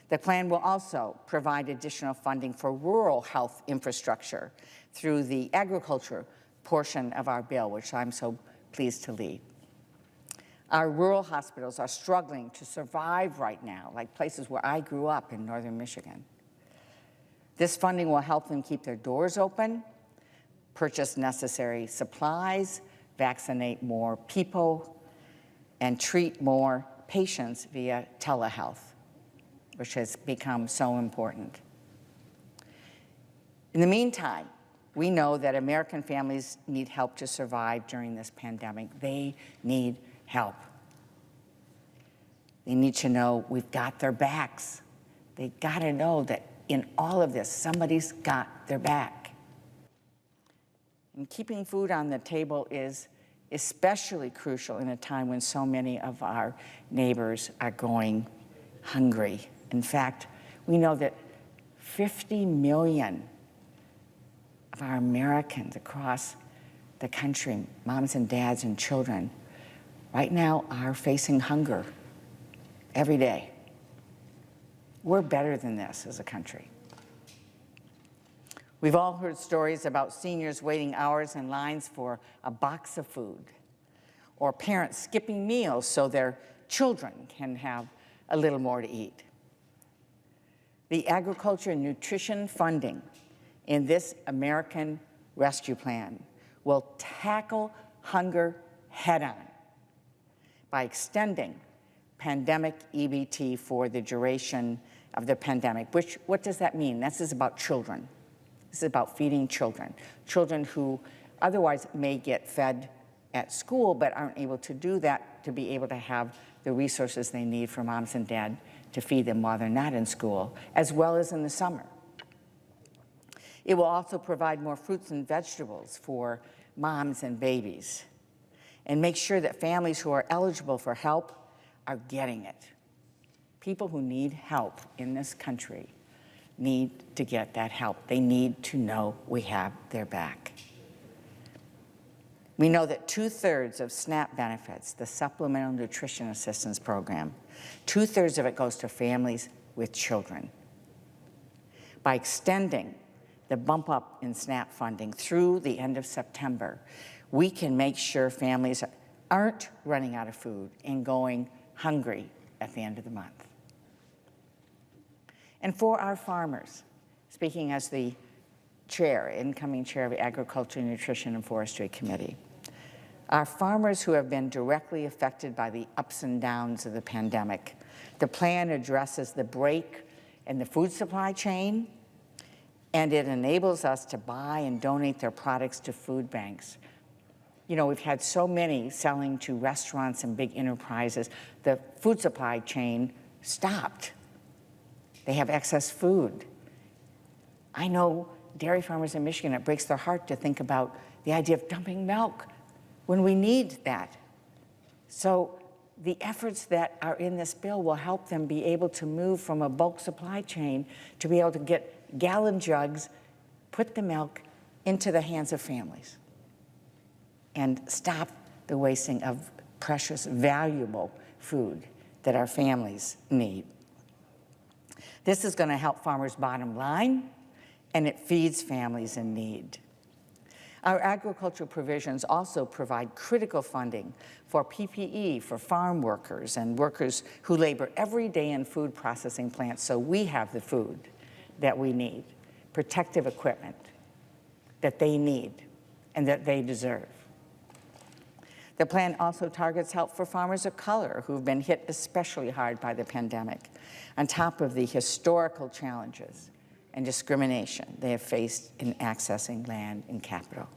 The plan will also provide additional funding for rural health infrastructure through the agriculture portion of our bill, which I'm so pleased to lead. Our rural hospitals are struggling to survive right now, like places where I grew up in northern Michigan. This funding will help them keep their doors open, purchase necessary supplies, vaccinate more people, and treat more patients via telehealth, which has become so important. In the meantime, we know that American families need help to survive during this pandemic. They need help. They need to know we've got their backs. They gotta know that in all of this, somebody's got their back. And keeping food on the table is especially crucial in a time when so many of our neighbors are going hungry. In fact, we know that 50 million of our Americans across the country, moms and dads and children, right now are facing hunger every day. We're better than this as a country. We've all heard stories about seniors waiting hours in lines for a box of food, or parents skipping meals so their children can have a little more to eat. The agriculture and nutrition funding in this American Rescue Plan will tackle hunger head-on by extending pandemic EBT for the duration of the pandemic. What does that mean? This is about children. This is about feeding children. Children who otherwise may get fed at school but aren't able to do that, to be able to have the resources they need for moms and dad to feed them while they're not in school, as well as in the summer. It will also provide more fruits and vegetables for moms and babies, and make sure that families who are eligible for help are getting it. People who need help in this country need to get that help. They need to know we have their back. We know that 2/3 of SNAP benefits, the Supplemental Nutrition Assistance Program, 2/3 of it goes to families with children. By extending the bump up in SNAP funding through the end of September, we can make sure families aren't running out of food and going hungry at the end of the month. And for our farmers, speaking as the incoming chair of the Agriculture, Nutrition, and Forestry Committee, our farmers who have been directly affected by the ups and downs of the pandemic, the plan addresses the break in the food supply chain, and it enables us to buy and donate their products to food banks. You know, we've had so many selling to restaurants and big enterprises. The food supply chain stopped. They have excess food. I know dairy farmers in Michigan, it breaks their heart to think about the idea of dumping milk when we need that. So the efforts that are in this bill will help them be able to move from a bulk supply chain to be able to get gallon jugs, put the milk into the hands of families, and stop the wasting of precious, valuable food that our families need. This is going to help farmers' bottom line, and it feeds families in need. Our agricultural provisions also provide critical funding for PPE for farm workers and workers who labor every day in food processing plants, so we have the food that we need, protective equipment that they need and that they deserve. The plan also targets help for farmers of color who've been hit especially hard by the pandemic, on top of the historical challenges and discrimination they have faced in accessing land and capital.